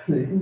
सही।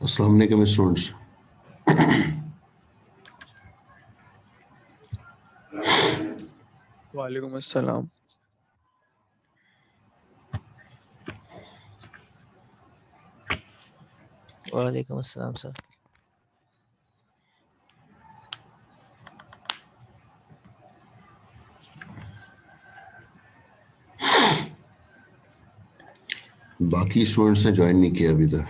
अस्सलाम वालेकुम स्टूडेंट्स। वालेकुम अस्सलाम। वालेकुम अस्सलाम सर। बाकी स्टूडेंट्स ने ज्वाइन नहीं किया अभी तक।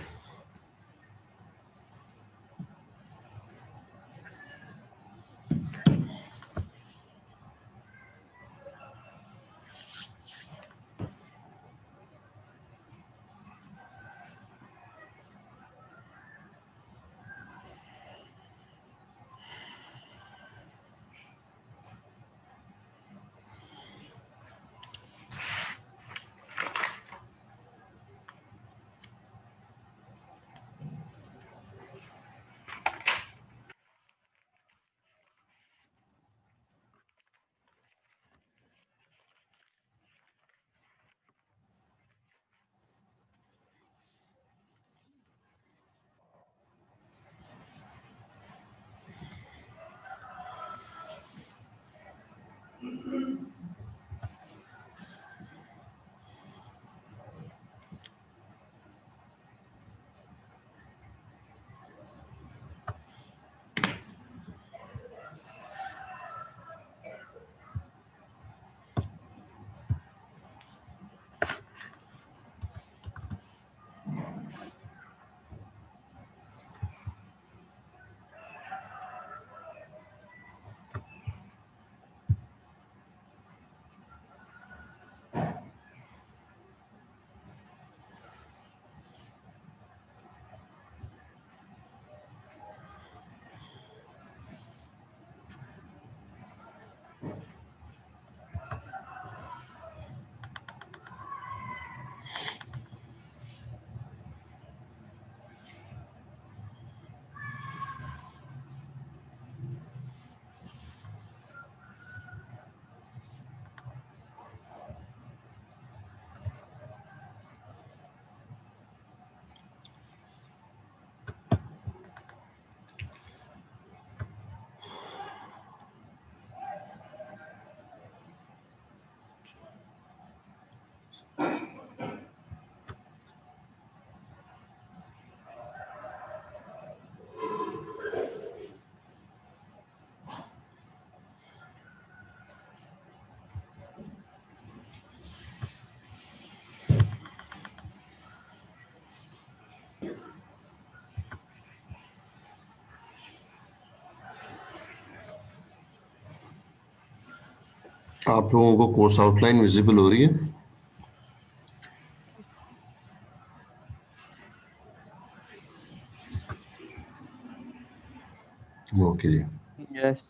आप लोगों को कोर्स आउटलाइन विजिबल हो रही है? ओके जी। यस।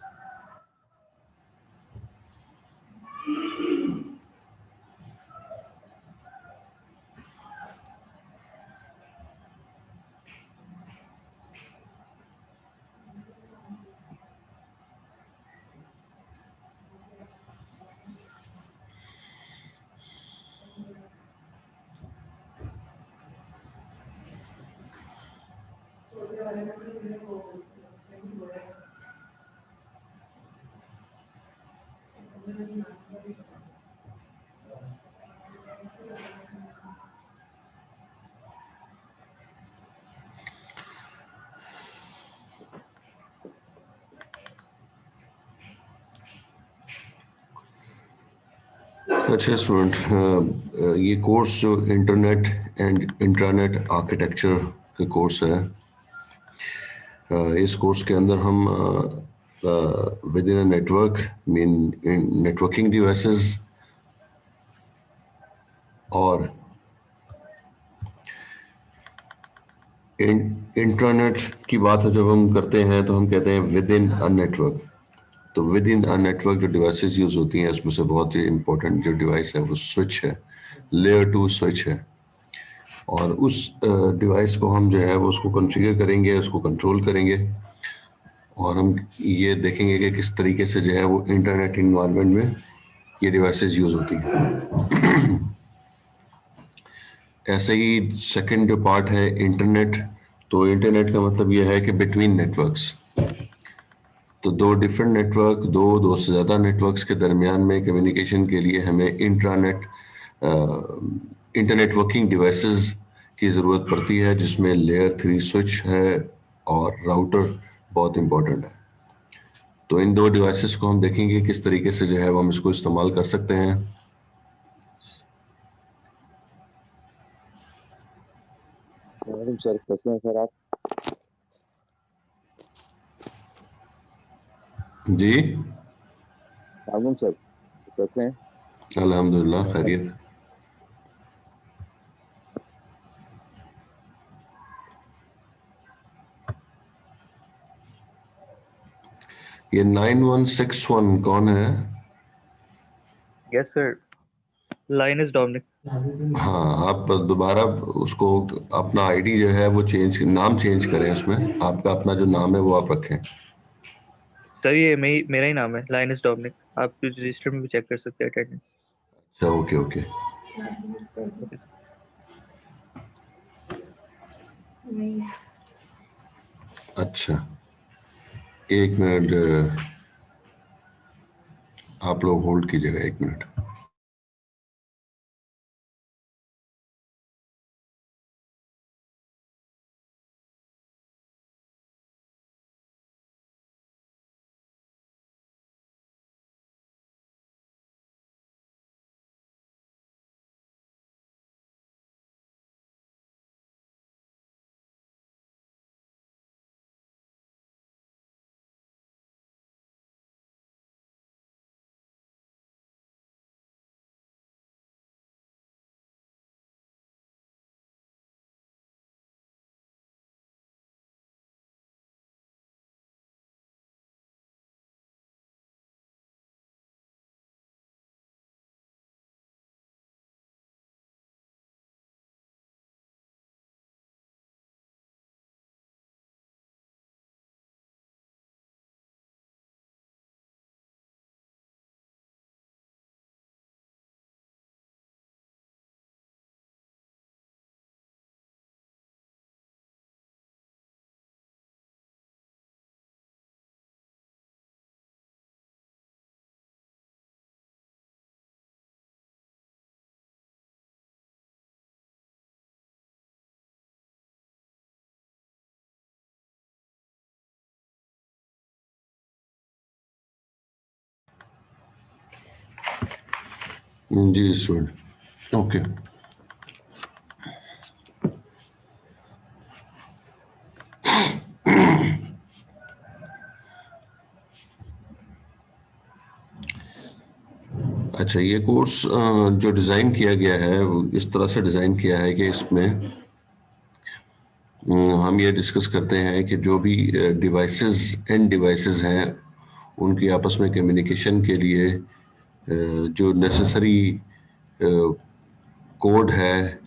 अच्छा स्टूडेंट, ये कोर्स जो इंटरनेट एंड इंट्रानेट आर्किटेक्चर का कोर्स है, इस कोर्स के अंदर हम with in a network mean networking devices और इंट्रानेट की बात जब हम करते हैं तो हम कहते हैं विद इन अ नेटवर्क। तो विद इन अ नेटवर्क जो डिवाइसेस यूज होती हैं उसमें से बहुत ही इंपॉर्टेंट जो डिवाइस है वो स्विच है, लेयर 2 स्विच है। और उस डिवाइस को हम जो है वो उसको कॉन्फ़िगर करेंगे, उसको कंट्रोल करेंगे और हम ये देखेंगे कि किस तरीके से जो है वो इंटरनेट इन्वायरमेंट में ये डिवाइसेस यूज होती हैं। ऐसे ही सेकंड जो पार्ट है इंटरनेट, तो इंटरनेट का मतलब ये है कि बिटवीन नेटवर्क्स। तो दो डिफरेंट नेटवर्क, दो से ज़्यादा नेटवर्क्स के दरमियान में कम्युनिकेशन के लिए हमें इंटरनेट वर्किंग डिवाइसेस की ज़रूरत पड़ती है, जिसमें लेयर 3 स्विच है और राउटर बहुत इंपॉर्टेंट है। तो इन दो डिवाइसेस को हम देखेंगे किस तरीके से जो है वो हम इसको इस्तेमाल कर सकते हैं। वालेकुम सर, कैसे हैं सर आप? जी वालेकुम सर, कैसे हैं? अल्हम्दुलिल्लाह खैरियत। ये 9161 कौन है? Yes, sir. Line is Dominic. हाँ, आप दोबारा उसको अपना आईडी जो है वो नाम चेंज करें, उसमें आपका अपना जो नाम है वो आप रखें। सर ये मेरा ही नाम है, लाइन इज डोमिनिक। आप रजिस्टर में भी चेक कर सकते हैं अटेंडेंस। अच्छा, ओके ओके। अच्छा, एक मिनट आप लोग होल्ड कीजिएगा, एक मिनट। जी स्टूडेंट, ओके। अच्छा, ये कोर्स जो डिज़ाइन किया गया है वो इस तरह से डिज़ाइन किया है कि इसमें हम ये डिस्कस करते हैं कि जो भी डिवाइसेस हैं उनकी आपस में कम्युनिकेशन के लिए जो नेसेसरी कोड है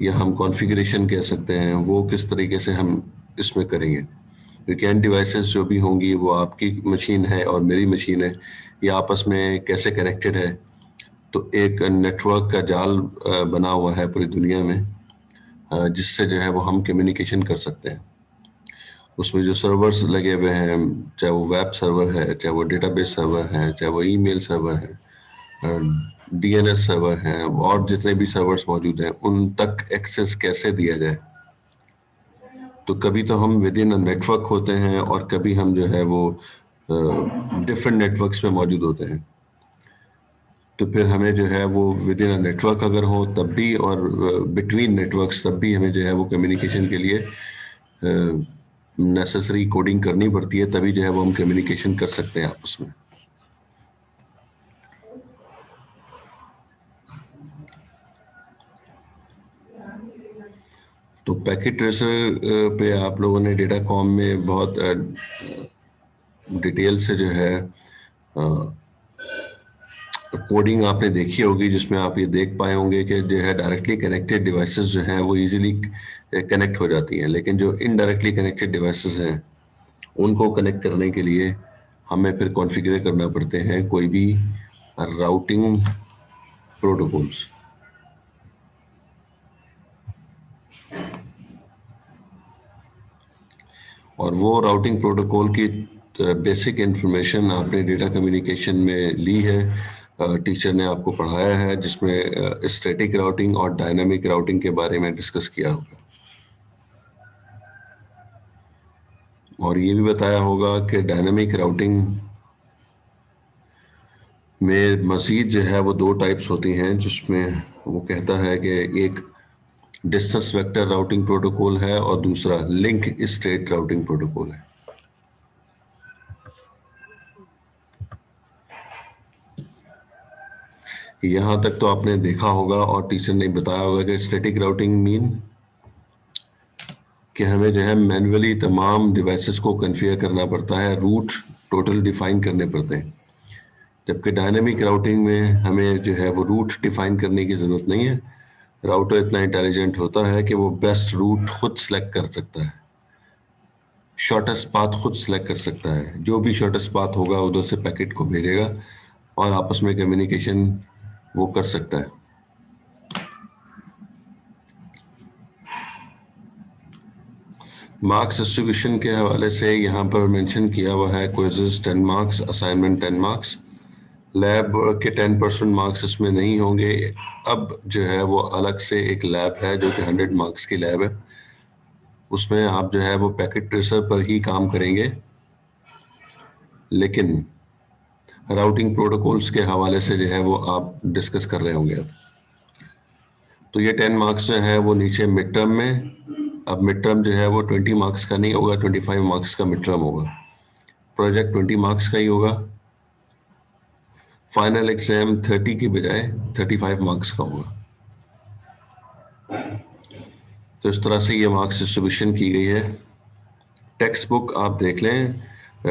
या हम कॉन्फ़िगरेशन कह सकते हैं, वो किस तरीके से हम इसमें करेंगे। क्योंकि एंड डिवाइसेस जो भी होंगी वो आपकी मशीन है और मेरी मशीन है, ये आपस में कैसे कनेक्टेड है। तो एक नेटवर्क का जाल बना हुआ है पूरी दुनिया में, जिससे जो है वो हम कम्युनिकेशन कर सकते हैं। उसमें जो सर्वर्स लगे हुए हैं, चाहे वो वेब सर्वर है, चाहे वो डेटाबेस सर्वर है, चाहे वो ईमेल सर्वर है, डीएनएस सर्वर है, और जितने भी सर्वर्स मौजूद हैं उन तक एक्सेस कैसे दिया जाए। तो कभी तो हम विद इन अ नेटवर्क होते हैं और कभी हम जो है वो डिफरेंट नेटवर्क्स में मौजूद होते हैं। तो फिर हमें जो है वो विद इन अ नेटवर्क अगर हो तब भी, और बिटवीन नेटवर्क्स तब भी हमें जो है वो कम्युनिकेशन के लिए नेसेसरी कोडिंग करनी पड़ती है, तभी जो है वो हम कम्युनिकेशन कर सकते हैं आपस में। तो पैकेट ट्रेसर पे आप लोगों ने डेटा कॉम में बहुत डिटेल से जो है कोडिंग आपने देखी होगी, जिसमें आप ये देख पाए होंगे कि जो है डायरेक्टली कनेक्टेड डिवाइसेस जो हैं वो इजीली कनेक्ट हो जाती हैं, लेकिन जो इनडायरेक्टली कनेक्टेड डिवाइसेस हैं उनको कनेक्ट करने के लिए हमें फिर कॉन्फ़िगर करना पड़ते हैं कोई भी राउटिंग प्रोटोकॉल्स। और वो राउटिंग प्रोटोकॉल की बेसिक इंफॉर्मेशन आपने डेटा कम्युनिकेशन में ली है, टीचर ने आपको पढ़ाया है, जिसमें स्टैटिक राउटिंग और डायनामिक राउटिंग के बारे में डिस्कस किया होगा। और ये भी बताया होगा कि डायनामिक राउटिंग में मज़ीद जो है वो दो टाइप्स होती हैं, जिसमें वो कहता है कि एक डिस्टेंस वेक्टर राउटिंग प्रोटोकॉल है और दूसरा लिंक स्टेट राउटिंग प्रोटोकॉल है। यहाँ तक तो आपने देखा होगा और टीचर ने बताया होगा कि स्टैटिक राउटिंग मीन कि हमें जो है मैन्युअली तमाम डिवाइसेस को कॉन्फ़िगर करना पड़ता है, रूट टोटल डिफाइन करने पड़ते हैं। जबकि डायनेमिक राउटिंग में हमें जो है वो रूट डिफाइन करने की ज़रूरत नहीं है। राउटर इतना इंटेलिजेंट होता है कि वो बेस्ट रूट खुद सेलेक्ट कर सकता है, शॉर्टेस्ट पाथ खुद सेलेक्ट कर सकता है। जो भी शॉर्टेस्ट पाथ होगा उधर से पैकेट को भेजेगा और आपस में कम्युनिकेशन वो कर सकता है। मार्क्स डिस्ट्रीब्यूशन के हवाले से यहाँ पर मेंशन किया हुआ है, quizzes 10 marks, assignment 10 marks, lab के 10% मार्क्स इसमें नहीं होंगे। अब जो है वो अलग से एक लैब है जो कि 100 मार्क्स की लैब है, उसमें आप जो है वो पैकेट ट्रेसर पर ही काम करेंगे, लेकिन राउटिंग प्रोटोकॉल्स के हवाले से जो है वो आप डिस्कस कर रहे होंगे अब। तो ये 10 मार्क्स जो है वो नीचे मिड टर्म में, अब मिड टर्म जो है वो 20 मार्क्स का नहीं होगा, 25 मार्क्स का मिड टर्म होगा। प्रोजेक्ट 20 मार्क्स का ही होगा। फाइनल एग्जाम 30 की बजाय 35 मार्क्स का होगा। तो इस तरह से ये मार्क्स डिस्ट्रीब्यूशन की गई है। टेक्स्ट बुक आप देख लें,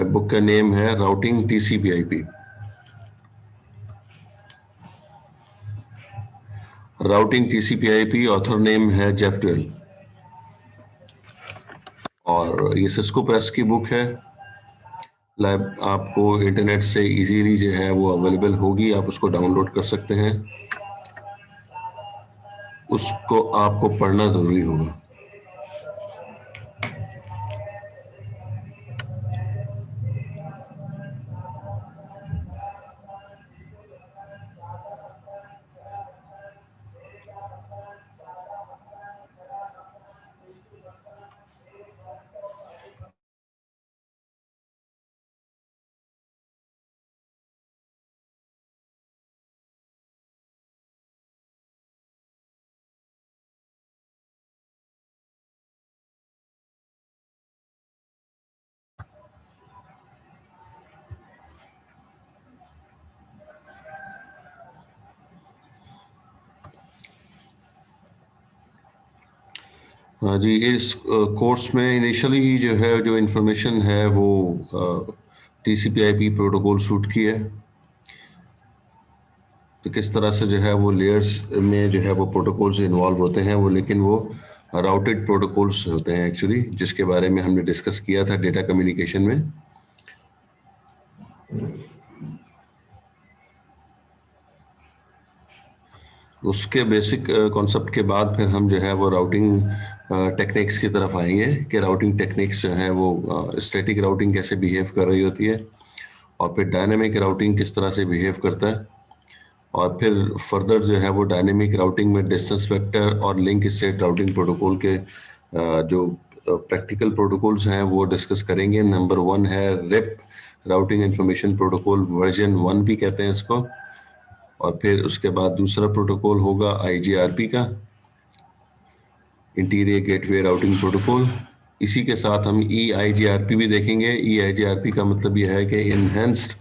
बुक का नेम है routing TCP IP. Routing TCP IP, author name है जेफ ट्वेल, और ये सिस्को प्रेस की बुक है। लैब आपको इंटरनेट से इजीली जो है वो अवेलेबल होगी, आप उसको डाउनलोड कर सकते हैं। उसको आपको पढ़ना ज़रूरी होगा। हाँ जी, इस कोर्स में इनिशियली जो है जो इन्फॉर्मेशन है वो TCP/IP प्रोटोकॉल सूट की है। तो किस तरह से जो है वो लेयर्स में जो है वो प्रोटोकॉल्स इन्वॉल्व होते हैं वो, लेकिन वो राउटेड प्रोटोकॉल्स होते हैं एक्चुअली, जिसके बारे में हमने डिस्कस किया था डेटा कम्युनिकेशन में। उसके बेसिक कॉन्सेप्ट के बाद फिर हम जो है वो राउटिंग टेक्निक्स की तरफ आएंगे कि राउटिंग टेक्निक्स जो है वो स्टैटिक राउटिंग कैसे बिहेव कर रही होती है, और फिर डायनेमिक राउटिंग किस तरह से बिहेव करता है, और फिर फर्दर जो है वो डायनेमिक राउटिंग में डिस्टेंस वेक्टर और लिंक स्टेट राउटिंग प्रोटोकॉल के जो प्रैक्टिकल प्रोटोकॉल्स हैं वो डिस्कस करेंगे। नंबर 1 है RIP, routing information protocol version 1 भी कहते हैं इसको। और फिर उसके बाद दूसरा प्रोटोकॉल होगा IGRP का, इंटीरियर गेटवे राउटिंग प्रोटोकॉल। इसी के साथ हम EIGRP भी देखेंगे। EIGRP का मतलब यह है कि इनहेंस्ड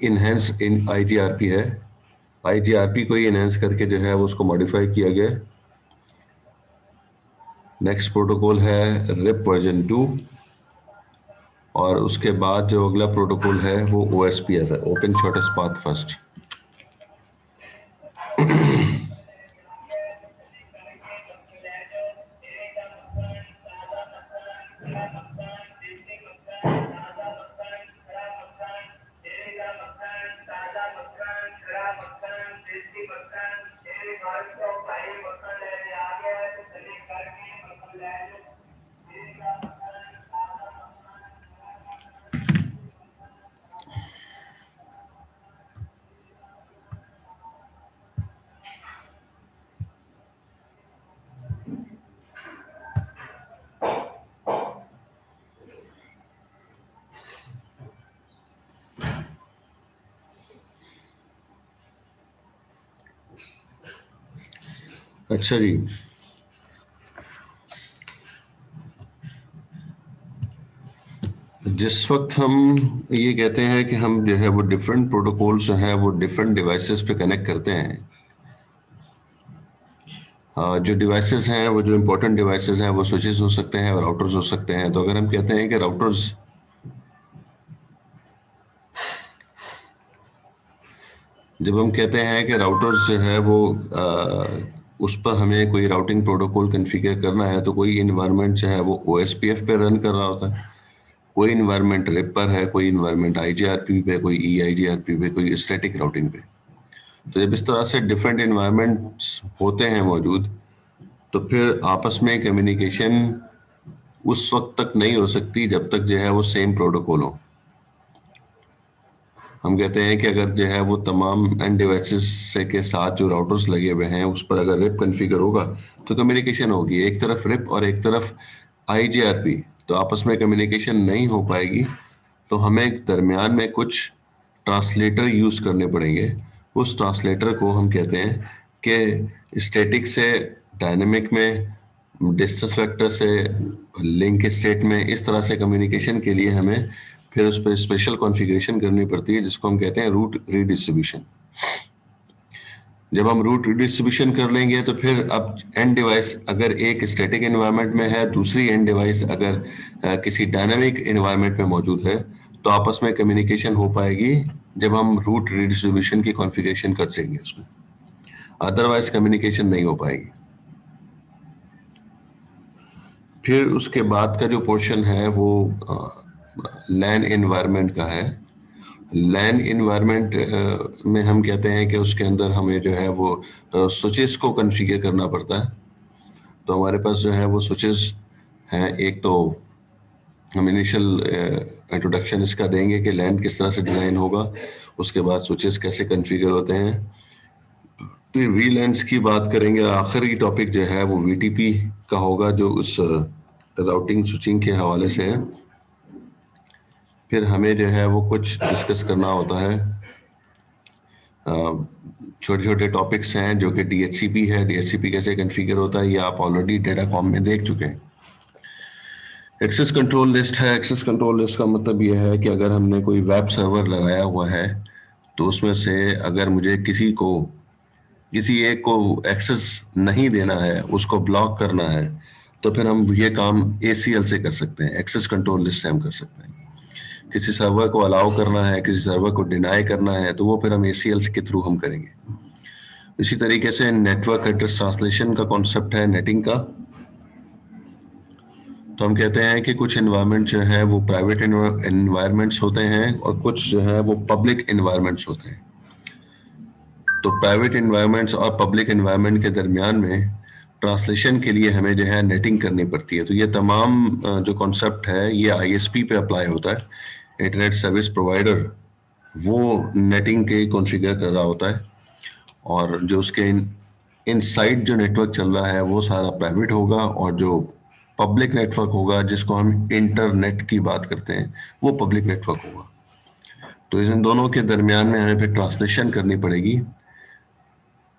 इनहेंस्ड इन IGRP है। IGRP को ही इनहेंस करके जो है वो उसको मॉडिफाई किया गया। नेक्स्ट प्रोटोकॉल है रिप वर्जन 2, और उसके बाद जो अगला प्रोटोकॉल है वो OSPF है, ओपन शॉर्टेस्ट पाथ फर्स्ट। अच्छा जी, जिस वक्त हम ये कहते हैं कि हम जो है वो डिफरेंट प्रोटोकॉल्स जो हैं वो डिफरेंट डिवाइसेस पे कनेक्ट करते हैं, जो डिवाइसेस हैं वो जो इम्पोर्टेंट डिवाइसेस हैं वो स्विचेस हो सकते हैं और राउटर्स हो सकते हैं। तो अगर हम कहते हैं कि राउटर्स जब हम कहते हैं कि राउटर्स जो है वो उस पर हमें कोई राउटिंग प्रोटोकॉल कॉन्फ़िगर करना है, तो कोई इन्वायरमेंट जो है वो OSPF पे रन कर रहा होता है, कोई इन्वायरमेंट रिप पर है, कोई इन्वायरमेंट IGRP पे, कोई EIGRP पे, कोई स्टैटिक राउटिंग पे। तो जब इस तरह से डिफरेंट इन्वायरमेंट्स होते हैं मौजूद, तो फिर आपस में कम्युनिकेशन उस वक्त तक नहीं हो सकती जब तक जो है वो सेम प्रोटोकॉल हो। हम कहते हैं कि अगर जो है वो तमाम एंड डिवाइसेस से के साथ जो राउटर्स लगे हुए हैं उस पर अगर रिप कॉन्फ़िगर होगा तो कम्युनिकेशन होगी, एक तरफ रिप और एक तरफ IGRP, तो आपस में कम्युनिकेशन नहीं हो पाएगी। तो हमें दरमियान में कुछ ट्रांसलेटर यूज करने पड़ेंगे। उस ट्रांसलेटर को हम कहते हैं कि स्टैटिक से डायनेमिक में, डिस्टेंस वेक्टर से लिंक स्टेट में, इस तरह से कम्युनिकेशन के लिए हमें फिर उस पर स्पेशल कॉन्फ़िगरेशन करनी पड़ती है, जिसको हम कहते हैं रूट रीडिस्ट्रीब्यूशन। जब हम रूट रीडिस्ट्रीब्यूशन कर लेंगे तो फिर अब एंड डिवाइस अगर एक स्टैटिक एनवायरनमेंट में है, दूसरी एंड डिवाइस अगर किसी डायनामिक एनवायरनमेंट में मौजूद है, तो आपस में कम्युनिकेशन हो पाएगी जब हम रूट रीडिस्ट्रीब्यूशन की कॉन्फ़िगरेशन कर देंगे उसमें, अदरवाइज कम्युनिकेशन नहीं हो पाएगी। फिर उसके बाद का जो पोर्शन है वो लैन एनवायरनमेंट का है। लैन एनवायरनमेंट में हम कहते हैं कि उसके अंदर हमें जो है वो स्विचेस को कॉन्फ़िगर करना पड़ता है। तो हमारे पास जो है वो स्विचेस हैं। एक तो हम इनिशियल इंट्रोडक्शन इसका देंगे कि लैन किस तरह से डिज़ाइन होगा, उसके बाद स्विचेस कैसे कॉन्फ़िगर होते हैं, फिर VLANs की बात करेंगे, और आखिरी टॉपिक जो है वो VTP का होगा जो उस राउटिंग स्विचिंग के हवाले से है। फिर हमें जो है वो कुछ डिस्कस करना होता है, छोटे छोटे टॉपिक्स हैं जो कि DHCP है। DHCP कैसे कॉन्फ़िगर होता है ये आप ऑलरेडी डेटाकॉम में देख चुके हैं। एक्सेस कंट्रोल लिस्ट है। एक्सेस कंट्रोल लिस्ट का मतलब ये है कि अगर हमने कोई वेब सर्वर लगाया हुआ है तो उसमें से अगर मुझे किसी को किसी एक को एक्सेस नहीं देना है, उसको ब्लॉक करना है, तो फिर हम ये काम ACL से कर सकते हैं, एक्सेस कंट्रोल लिस्ट से हम कर सकते हैं। किसी सर्वर को अलाउ करना है, किसी सर्वर को डिनाई करना है, तो वो फिर हम ACL के थ्रू हम करेंगे। इसी तरीके से नेटवर्क एड्रेस ट्रांसलेशन का कॉन्सेप्ट है नेटिंग का। तो हम कहते हैं कि कुछ एनवायरनमेंट जो है वो प्राइवेट एनवायरनमेंट्स होते हैं और कुछ जो है वो पब्लिक एनवायरनमेंट्स होते हैं। तो प्राइवेट एनवायरनमेंट्स और पब्लिक एनवायरनमेंट के दरमियान में ट्रांसलेशन के लिए हमें जो है नेटिंग करनी पड़ती है। तो ये तमाम जो कॉन्सेप्ट है ये ISP पे अप्लाई होता है, इंटरनेट सर्विस प्रोवाइडर वो नेटिंग के कॉन्फ़िगर कर रहा होता है, और जो उसके इनसाइड जो नेटवर्क चल रहा है वो सारा प्राइवेट होगा, और जो पब्लिक नेटवर्क होगा जिसको हम इंटरनेट की बात करते हैं वो पब्लिक नेटवर्क होगा। तो इन दोनों के दरमियान में हमें फिर ट्रांसलेशन करनी पड़ेगी,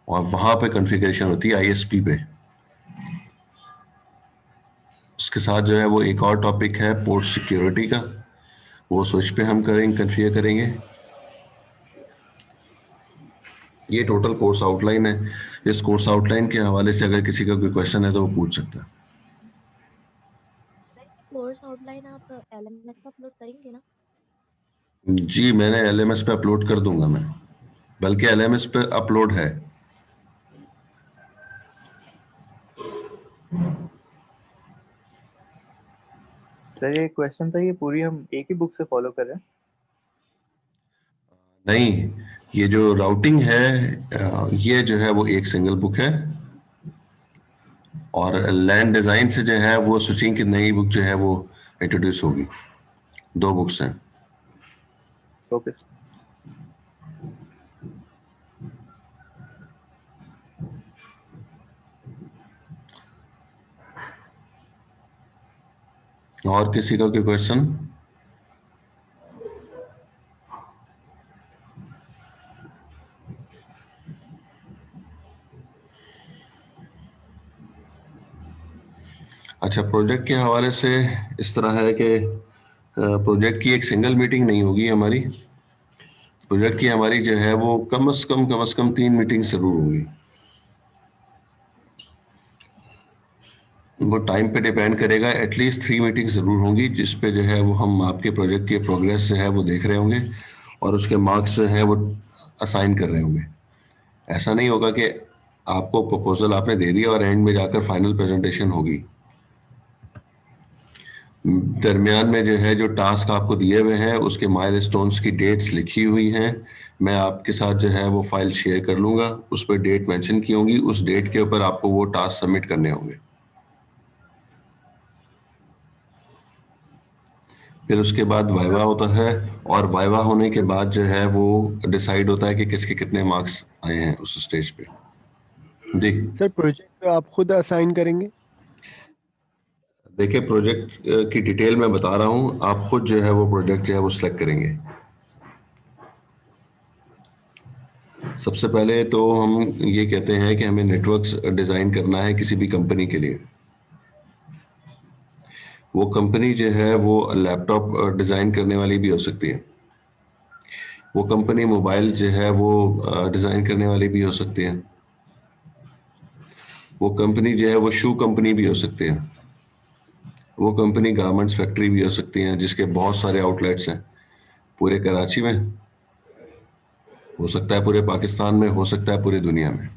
और वहां पे कॉन्फ़िगरेशन होती है ISP पे। उसके साथ जो है वो एक और टॉपिक है पोर्ट सिक्योरिटी का, वो स्विच पे हम कॉन्फ़िगर करेंगे। ये टोटल कोर्स आउटलाइन है। इस कोर्स आउटलाइन के हवाले से अगर किसी का कोई क्वेश्चन है तो वो पूछ सकता है। कोर्स आउटलाइन आप LMS पे अपलोड करेंगे ना? जी, मैंने LMS पे अपलोड कर दूंगा मैं, बल्कि LMS पे अपलोड है। सर ये क्वेश्चन था, ये पूरी हम एक ही बुक से फॉलो कर रहे हैं? नहीं, ये जो राउटिंग है ये जो है वो एक सिंगल बुक है, और लैंड डिजाइन से जो है वो स्विचिंग की नई बुक जो है वो इंट्रोड्यूस होगी। 2 बुक्स हैं। ओके। और किसी का कोई क्वेश्चन? अच्छा, प्रोजेक्ट के हवाले से इस तरह है कि प्रोजेक्ट की एक सिंगल मीटिंग नहीं होगी हमारी। प्रोजेक्ट की हमारी जो है वो कम से कम 3 मीटिंग जरूर होंगी। वो टाइम पे डिपेंड करेगा, एटलीस्ट 3 मीटिंग जरूर होंगी, जिस पे जो है वो हम आपके प्रोजेक्ट की प्रोग्रेस जो है वो देख रहे होंगे और उसके मार्क्स जो है वो असाइन कर रहे होंगे। ऐसा नहीं होगा कि आपको प्रपोजल आपने दे दिया और एंड में जाकर फाइनल प्रेजेंटेशन होगी। दरमियान में जो है जो टास्क आपको दिए हुए हैं उसके माइलस्टोन्स की डेट्स लिखी हुई हैं। मैं आपके साथ जो है वो फाइल शेयर कर लूंगा, उस पर डेट मेंशन की होंगी, उस डेट के ऊपर आपको वो टास्क सबमिट करने होंगे। फिर उसके बाद वाइवा होता है, और वाइवा होने के बाद जो है वो डिसाइड होता है कि किसके कितने मार्क्स आए हैं उस स्टेज पे। जी सर, प्रोजेक्ट आप खुद असाइन करेंगे? देखिए, प्रोजेक्ट की डिटेल मैं बता रहा हूँ, आप खुद जो है वो प्रोजेक्ट जो है वो सिलेक्ट करेंगे। सबसे पहले तो हम ये कहते हैं कि हमें नेटवर्क्स डिजाइन करना है किसी भी कंपनी के लिए। वो कंपनी जो है वो लैपटॉप डिजाइन करने वाली भी हो सकती है, वो कंपनी मोबाइल जो है वो डिजाइन करने वाली भी हो सकती है, वो कंपनी जो है वो शू कंपनी भी हो सकती है, वो कंपनी गारमेंट्स फैक्ट्री भी हो सकती है जिसके बहुत सारे आउटलेट्स हैं पूरे कराची में, हो सकता है पूरे पाकिस्तान में, हो सकता है पूरी दुनिया में।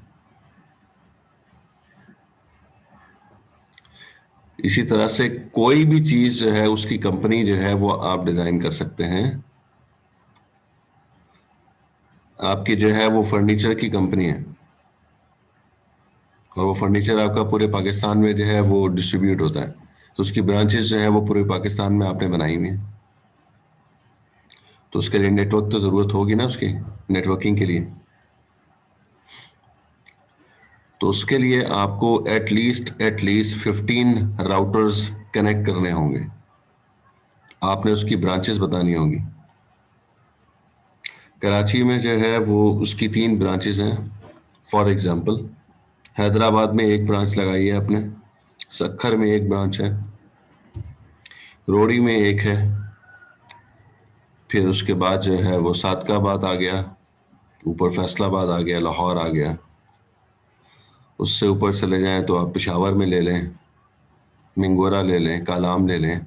इसी तरह से कोई भी चीज जो है उसकी कंपनी जो है वो आप डिजाइन कर सकते हैं। आपकी जो है वो फर्नीचर की कंपनी है और वो फर्नीचर आपका पूरे पाकिस्तान में जो है वो डिस्ट्रीब्यूट होता है, तो उसकी ब्रांचेस जो है वो पूरे पाकिस्तान में आपने बनाई हुई है, तो उसके लिए नेटवर्क तो जरूरत होगी ना उसकी नेटवर्किंग के लिए। तो उसके लिए आपको एटलीस्ट 15 राउटर्स कनेक्ट करने होंगे, आपने उसकी ब्रांचेस बतानी होंगी। कराची में जो है वो उसकी 3 ब्रांचेस हैं। फॉर एग्जांपल हैदराबाद में एक ब्रांच लगाई है आपने, सक्खर में एक ब्रांच है, रोड़ी में एक है, फिर उसके बाद जो है वो सादकाबाद आ गया, ऊपर फैसलाबाद आ गया, लाहौर आ गया, उससे ऊपर चले जाएं तो आप पेशावर में ले लें, मिंगोरा ले लें, कालाम ले लें,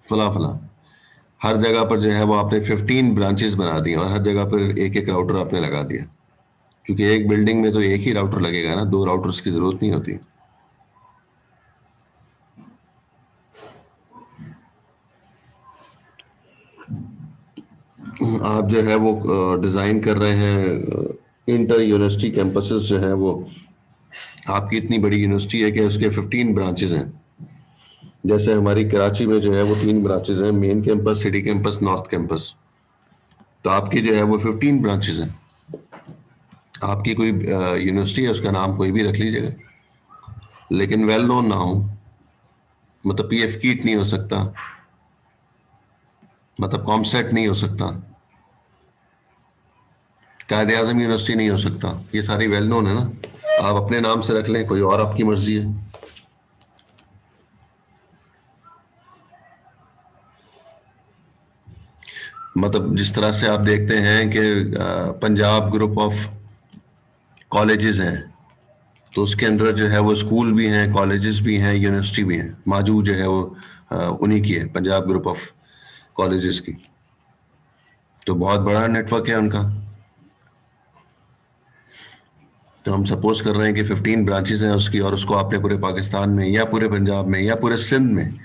फला फला। हर जगह पर जो है वो आपने 15 ब्रांचेस बना दी और हर जगह पर एक एक राउटर आपने लगा दिया, क्योंकि एक बिल्डिंग में तो एक ही राउटर लगेगा ना, 2 राउटर्स की जरूरत नहीं होती। आप जो है वो डिजाइन कर रहे हैं इंटर यूनिवर्सिटी कैंपसेस जो है वो, आपकी इतनी बड़ी यूनिवर्सिटी है कि उसके 15 ब्रांचेस हैं। जैसे हमारी कराची में जो है वो 3 ब्रांचेस हैं, main campus, city campus, north campus. तो आपकी जो है वो 15 ब्रांचेस हैं। आपकी कोई यूनिवर्सिटी है, उसका नाम कोई भी रख लीजिएगा, लेकिन वेल नोन ना हो। मतलब पीएफ कीट नहीं हो सकता, मतलब कॉमसेट नहीं हो सकता, कायदे आजम यूनिवर्सिटी नहीं हो सकता। ये सारी वेल नोन है ना। आप अपने नाम से रख लें, कोई और आपकी मर्जी है। मतलब जिस तरह से आप देखते हैं कि पंजाब ग्रुप ऑफ कॉलेजेस हैं, तो उसके अंदर जो है वो स्कूल भी हैं, कॉलेजेस भी हैं, यूनिवर्सिटी भी हैं। माजू जो है वो उन्हीं की है, पंजाब ग्रुप ऑफ कॉलेजेस की। तो बहुत बड़ा नेटवर्क है उनका। तो हम सपोज कर रहे हैं कि 15 ब्रांचेस हैं उसकी, और उसको आपने पूरे पाकिस्तान में या पूरे पंजाब में या पूरे सिंध में,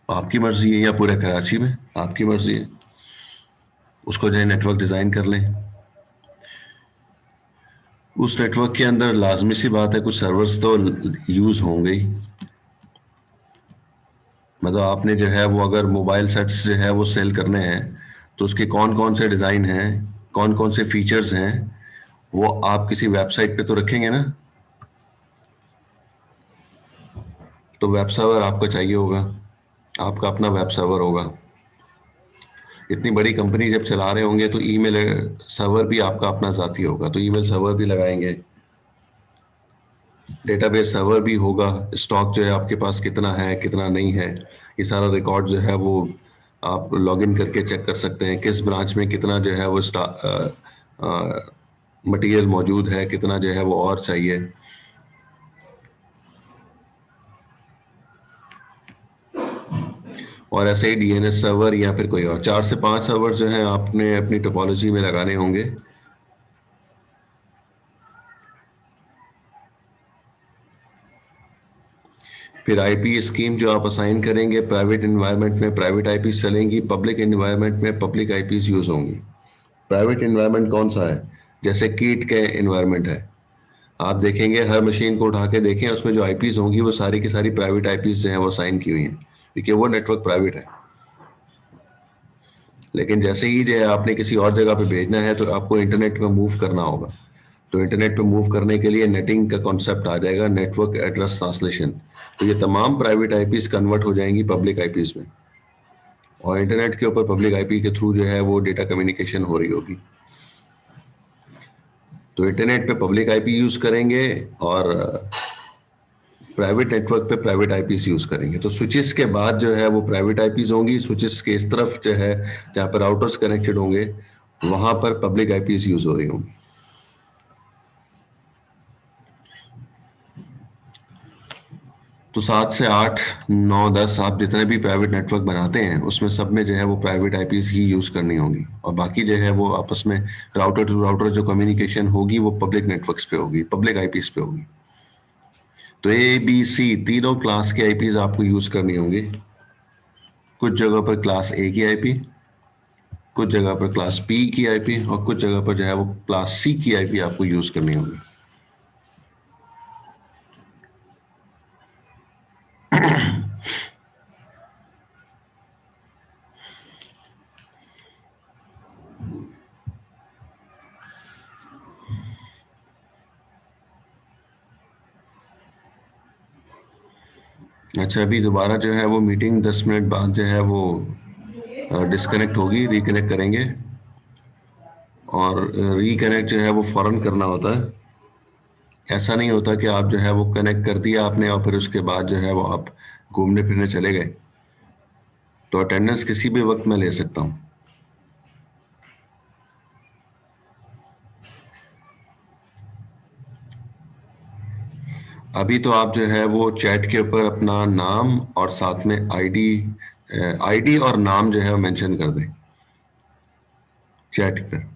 आपकी मर्जी है, या पूरे कराची में, आपकी मर्जी है। उसको जो है नेटवर्क डिजाइन कर लें। उस नेटवर्क के अंदर लाजमी सी बात है कुछ सर्वर्स तो यूज होंगे ही। मतलब आपने जो है वो अगर मोबाइल सेट्स जो है वो सेल करने हैं, तो उसके कौन कौन से डिजाइन हैं, कौन कौन से फीचर्स हैं, वो आप किसी वेबसाइट पे तो रखेंगे ना। तो वेब सर्वर आपको चाहिए होगा, आपका अपना वेब सर्वर होगा। इतनी बड़ी कंपनी जब चला रहे होंगे तो ईमेल सर्वर भी आपका अपना जाती होगा, तो ईमेल सर्वर भी लगाएंगे, डेटाबेस सर्वर भी होगा। स्टॉक जो है आपके पास कितना है कितना नहीं है, ये सारा रिकॉर्ड जो है वो आप लॉगिन करके चेक कर सकते हैं। किस ब्रांच में कितना जो है वो मटेरियल मौजूद है, कितना जो है वो और चाहिए। और ऐसे ही डीएनएस सर्वर या फिर कोई और 4 से 5 सर्वर जो है आपने अपनी टोपोलॉजी में लगाने होंगे। फिर आईपी स्कीम जो आप असाइन करेंगे, प्राइवेट इन्वायरमेंट में प्राइवेट आईपी चलेंगी, पब्लिक इन्वायरमेंट में पब्लिक आईपीज यूज होंगी। प्राइवेट इन्वायरमेंट कौन सा है? जैसे कीट के इन्वायरमेंट है, आप देखेंगे हर मशीन को उठा के देखें, उसमें जो आईपीज होंगी वो सारी की सारी प्राइवेट आईपीज जो है वो असाइन की हुई हैं, क्योंकि वो नेटवर्क प्राइवेट है। लेकिन जैसे ही जो है आपने किसी और जगह पे भेजना है तो आपको इंटरनेट पे मूव करना होगा। तो इंटरनेट पे मूव करने के लिए नेटिंग का कॉन्सेप्ट आ जाएगा, नेटवर्क एड्रेस ट्रांसलेशन। तो ये तमाम प्राइवेट आईपीज कन्वर्ट हो जाएंगी पब्लिक आईपीज में, और इंटरनेट के ऊपर पब्लिक आईपी के थ्रू जो है वो डेटा कम्युनिकेशन हो रही होगी। तो इंटरनेट पे पब्लिक आईपी यूज करेंगे और प्राइवेट नेटवर्क पे प्राइवेट आईपीज यूज करेंगे। तो स्विचेस के बाद जो है वो प्राइवेट आईपीज होंगी, स्विचेस के इस तरफ जो है जहाँ पर राउटर्स कनेक्टेड होंगे वहां पर पब्लिक आईपीज यूज हो रही होंगी। तो 7 से 8, 9, 10 आप जितने भी प्राइवेट नेटवर्क बनाते हैं उसमें सब में जो है वो प्राइवेट आईपीज ही यूज करनी होगी, और बाकी जो है वो आपस में राउटर टू राउटर जो कम्युनिकेशन होगी वो पब्लिक नेटवर्क्स पे होगी, पब्लिक आईपीज पे होगी। तो ए बी सी तीनों क्लास के आईपीज आपको यूज करनी होंगी। कुछ जगह पर क्लास ए की आईपी, कुछ जगह पर क्लास बी की आईपी, और कुछ जगह पर जो है वो क्लास सी की आईपी आपको यूज करनी होगी। अच्छा, अभी दोबारा जो है वो मीटिंग 10 मिनट बाद जो है वो डिस्कनेक्ट होगी, रिकनेक्ट करेंगे। और रिकनेक्ट जो है वो फौरन करना होता है। ऐसा नहीं होता कि आप जो है वो कनेक्ट कर दिया आपने और फिर उसके बाद जो है वो आप घूमने फिरने चले गए। तो अटेंडेंस किसी भी वक्त मैं ले सकता हूँ। अभी तो आप जो है वो चैट के ऊपर अपना नाम और साथ में आईडी और नाम जो है वो मेंशन कर दें चैट पर।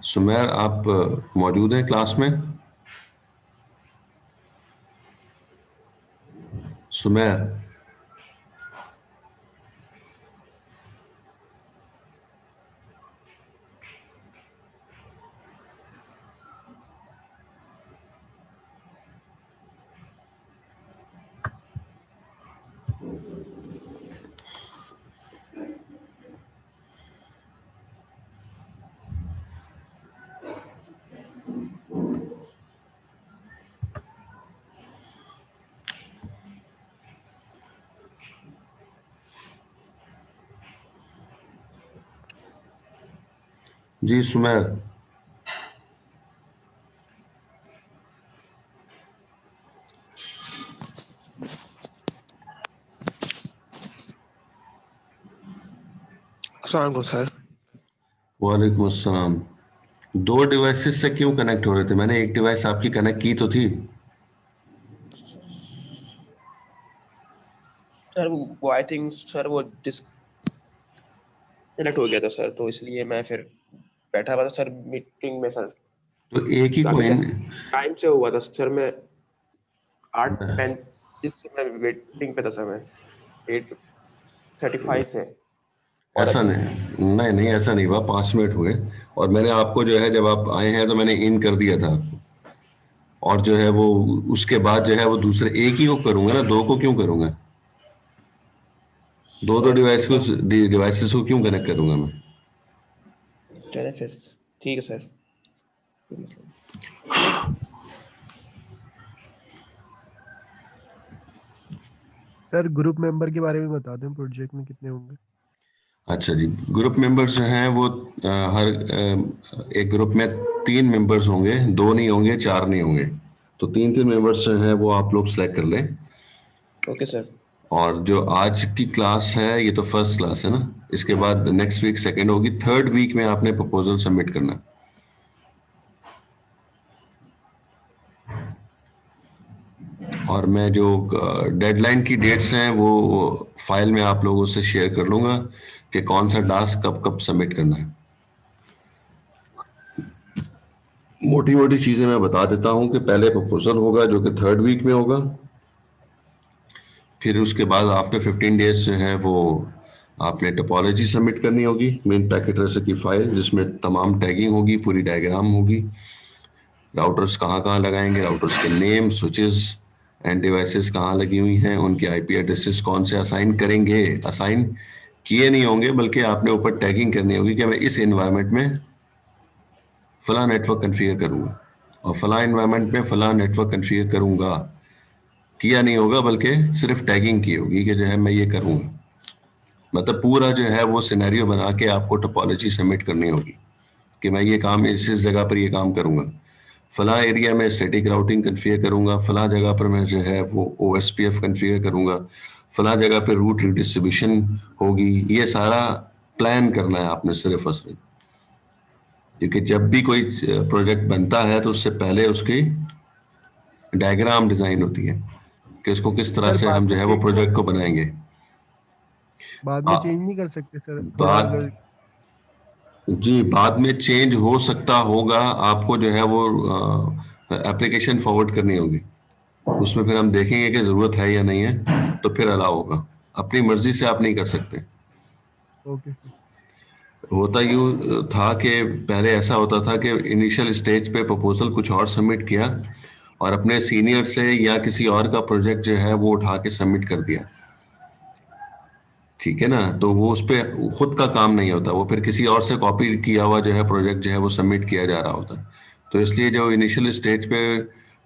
सुमेर आप मौजूद हैं क्लास में? सुमेर, जी सुमेर। अस्सलाम सर। वालेकुम अस्सलाम। दो डिवाइसेस से क्यों कनेक्ट हो रहे थे? मैंने एक डिवाइस आपकी कनेक्ट की तो थी। सर वो आई थिंक सर वो डिस्कनेक्ट हो गया था सर, तो इसलिए मैं फिर बैठा हुआ था सर मीटिंग में सर। तो एक ही काफी कोइन टाइम से हुआ था सर। मैं 8:35 से मैं वेटिंग पे था सर। मैं 8:35 से। और ऐसा नहीं नहीं नहीं ऐसा नहीं हुआ, 5 मिनट हुए और मैंने आपको जो है जब आप आए हैं तो मैंने इन कर दिया था आपको। और जो है वो उसके बाद जो है वो दूसरे एक ही को करूंगा ना, दो को क्यों करूंगा? दो डिवाइसेस को क्यों कनेक्ट करूंगा मैं? चले फिर ठीक है सर। सर ग्रुप मेंबर के बारे में बता दें, प्रोजेक्ट में कितने होंगे? अच्छा जी, ग्रुप मेंबर्स जो हैं वो एक ग्रुप में 3 मेंबर्स होंगे, 2 नहीं होंगे, 4 नहीं होंगे। तो 3 मेंबर्स जो हैं वो आप लोग सेलेक्ट कर लें। Okay sir. और जो आज की क्लास है ये तो फर्स्ट क्लास है ना, इसके बाद नेक्स्ट वीक सेकंड होगी, थर्ड वीक में आपने प्रपोजल सबमिट करना है। और मैं जो डेडलाइन की डेट्स हैं वो फाइल में आप लोगों से शेयर कर लूंगा कि कौन सा टास्क कब कब सबमिट करना है। मोटी मोटी चीजें मैं बता देता हूं कि पहले प्रपोजल होगा जो कि थर्ड वीक में होगा। फिर उसके बाद आफ्टर 15 डेज जो है वो आपने टोपोलॉजी सबमिट करनी होगी, मेन पैकेट रेसिपी की फाइल, जिसमें तमाम टैगिंग होगी, पूरी डायग्राम होगी, राउटर्स कहाँ कहाँ लगाएंगे, राउटर्स के नेम, स्विचेस एंड डिवाइसेस कहाँ लगी हुई हैं, उनके आईपी एड्रेसेस कौन से असाइन करेंगे, असाइन किए नहीं होंगे बल्कि आपने ऊपर टैगिंग करनी होगी कि मैं इस एनवायरनमेंट में फला नेटवर्क कॉन्फ़िगर करूंगा और फला एनवायरनमेंट में फला नेटवर्क कॉन्फ़िगर करूंगा। किया नहीं होगा बल्कि सिर्फ टैगिंग की होगी कि जो है मैं ये करूंगा। मतलब पूरा जो है वो सिनेरियो बना के आपको टोपोलॉजी सबमिट करनी होगी कि मैं ये काम इस जगह पर ये काम करूंगा, फला एरिया में स्टैटिक राउटिंग कॉन्फ़िगर करूंगा, फला जगह पर मैं जो है वो OSPF कॉन्फ़िगर करूंगा, फला जगह पर रूट रिडिस्ट्रीब्यूशन होगी। ये सारा प्लान करना है आपने सिर्फ और सिर्फ, क्योंकि जब भी कोई प्रोजेक्ट बनता है तो उससे पहले उसकी डायग्राम डिजाइन होती है कि इसको किस तरह सर से बाद हम जो में है वो चेंज प्रोजेक्ट को बनाएंगे। बाद में चेंज नहीं कर सकते सर? थोड़ा बाद अगर जी बाद में चेंज हो सकता होगा, आपको जो है वो एप्लीकेशन फॉरवर्ड करनी होगी, उसमें फिर हम देखेंगे कि जरूरत है या नहीं है, तो फिर अलाउ होगा। अपनी मर्जी से आप नहीं कर सकते। Okay sir. होता यूं था कि पहले ऐसा होता था कि इनिशियल स्टेज पे प्रपोजल कुछ और सबमिट किया और अपने सीनियर से या किसी और का प्रोजेक्ट जो है वो उठा के सबमिट कर दिया, ठीक है ना, तो वो उस पे खुद का काम नहीं होता, वो फिर किसी और से कॉपी किया हुआ जो है प्रोजेक्ट जो है वो सबमिट किया जा रहा होता है। तो इसलिए जो इनिशियल स्टेज पे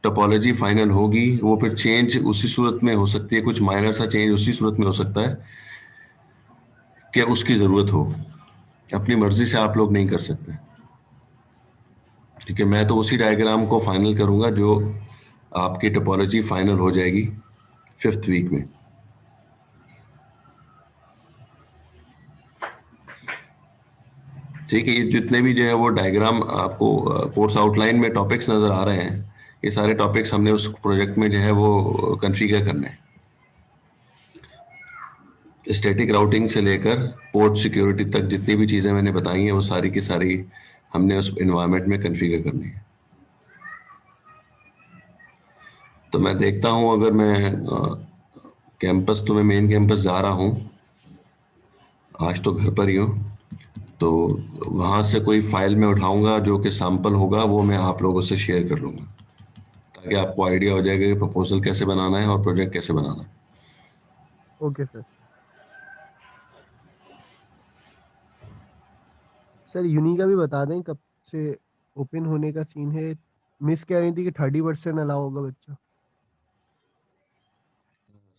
टोपोलॉजी फाइनल होगी वो फिर चेंज उसी सूरत में हो सकती है, कुछ माइनर सा चेंज उसी सूरत में हो सकता है कि उसकी जरूरत हो, अपनी मर्जी से आप लोग नहीं कर सकते। ठीक है, मैं तो उसी डायग्राम को फाइनल करूंगा जो आपकी टोपोलॉजी फाइनल हो जाएगी 5th वीक में। ठीक है, ये जितने भी जो है वो डायग्राम आपको कोर्स आउटलाइन में टॉपिक्स नजर आ रहे हैं, ये सारे टॉपिक्स हमने उस प्रोजेक्ट में जो है वो कॉन्फ़िगर करने हैं। स्टैटिक राउटिंग से लेकर पोर्ट सिक्योरिटी तक जितनी भी चीजें मैंने बताई हैं वो सारी की सारी हमने उस एनवायरनमेंट में कॉन्फ़िगर करनी है। तो मैं देखता हूं, अगर मैं कैंपस, तो मैं मेन कैंपस जा रहा हूं, आज तो घर पर ही हूं, तो वहां से कोई फाइल मैं उठाऊंगा जो कि सैंपल होगा, वो मैं आप लोगों से शेयर कर लूंगा ताकि आपको आइडिया हो जाएगा कि प्रपोजल कैसे बनाना है और प्रोजेक्ट कैसे बनाना है। Okay sir. सर यूनी का भी बता दें कब से ओपन होने का सीन है। मिस कह रही थी कि 30% अलाउ होगा बच्चा।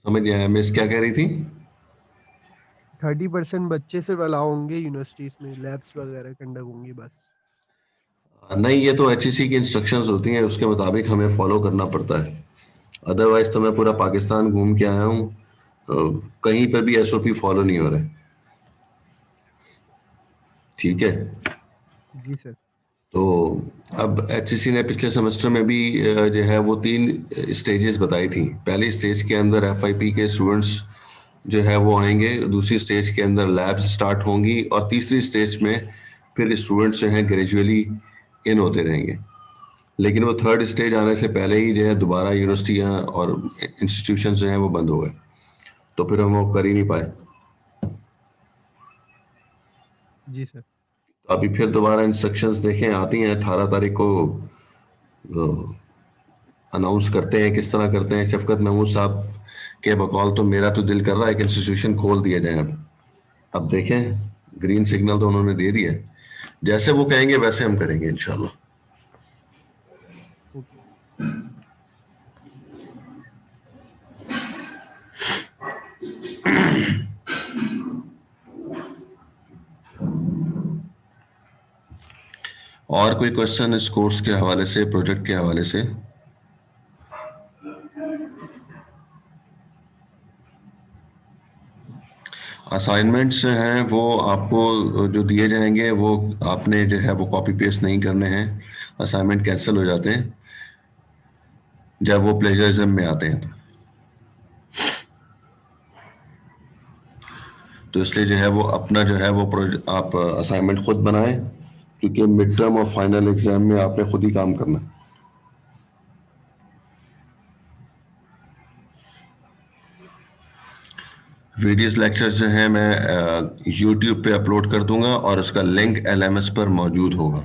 समझ गया, मिस क्या कह रही थी? 30% बच्चे सिर्फ अलाउ होंगे यूनिवर्सिटीज में, लैब्स वगैरह कंडक्ट होंगी बस। नहीं, ये तो एचईसी की इंस्ट्रक्शंस होती हैं, उसके मुताबिक हमें फॉलो करना पड़ता है। अदरवाइज तो मैं पूरा पाकिस्तान घूम के आया हूँ, कहीं पर भी एसओपी फॉलो नहीं हो रहे। ठीक है, जी सर। तो अब एचईसी ने पिछले सेमेस्टर में भी जो है वो 3 स्टेजेस बताई थी। पहली स्टेज के अंदर एफआईपी के स्टूडेंट्स जो है वो आएंगे, दूसरी स्टेज के अंदर लैब्स स्टार्ट होंगी, और तीसरी स्टेज में फिर स्टूडेंट्स जो हैं ग्रेजुअली इन होते रहेंगे। लेकिन वो 3rd स्टेज आने से पहले ही जो है दोबारा यूनिवर्सिटियाँ और इंस्टीट्यूशन जो हैं वो बंद हो गए, तो फिर हम वो कर ही नहीं पाए। जी सर। तो अभी फिर दोबारा इंस्ट्रक्शंस देखें आती हैं, 18 तारीख को अनाउंस करते हैं। किस तरह करते हैं? शफकत महमूद साहब के बकौल तो मेरा तो दिल कर रहा है कि इंस्टीट्यूशन खोल दिया जाए। अब देखें, ग्रीन सिग्नल तो उन्होंने दे दिया है, जैसे वो कहेंगे वैसे हम करेंगे इंशाल्लाह। और कोई क्वेश्चन इस कोर्स के हवाले से, प्रोजेक्ट के हवाले से? असाइनमेंट्स हैं वो आपको जो दिए जाएंगे वो आपने जो है वो कॉपी पेस्ट नहीं करने हैं। असाइनमेंट कैंसिल हो जाते हैं जब वो प्लेजरिज्म में आते हैं। तो इसलिए जो है वो अपना जो है वो आप असाइनमेंट खुद बनाएं, क्योंकि मिड टर्म और फाइनल एग्जाम में आपने खुद ही काम करना है। वीडियोस लेक्चर्स जो हैं मैं यूट्यूब पे अपलोड कर दूंगा और उसका लिंक एलएमएस पर मौजूद होगा,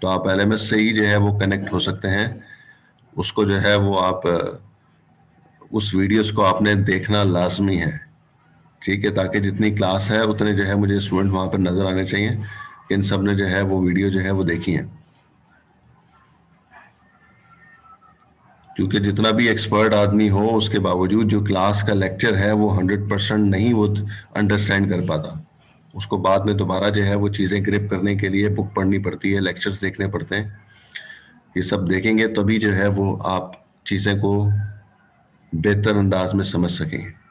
तो आप एलएमएस से ही जो है वो कनेक्ट हो सकते हैं। उसको जो है वो आप उस वीडियोस को आपने देखना लाजमी है, ठीक है, ताकि जितनी क्लास है उतने जो है मुझे स्टूडेंट वहां पर नजर आने चाहिए। इन सब ने जो है वो वीडियो जो है वो देखी है, क्योंकि जितना भी एक्सपर्ट आदमी हो उसके बावजूद जो क्लास का लेक्चर है वो 100% नहीं वो अंडरस्टैंड कर पाता। उसको बाद में दोबारा जो है वो चीज़ें ग्रिप करने के लिए बुक पढ़नी पड़ती है, लेक्चर्स देखने पड़ते हैं। ये सब देखेंगे तभी जो है वो आप चीज़ें को बेहतर अंदाज में समझ सकेंगे।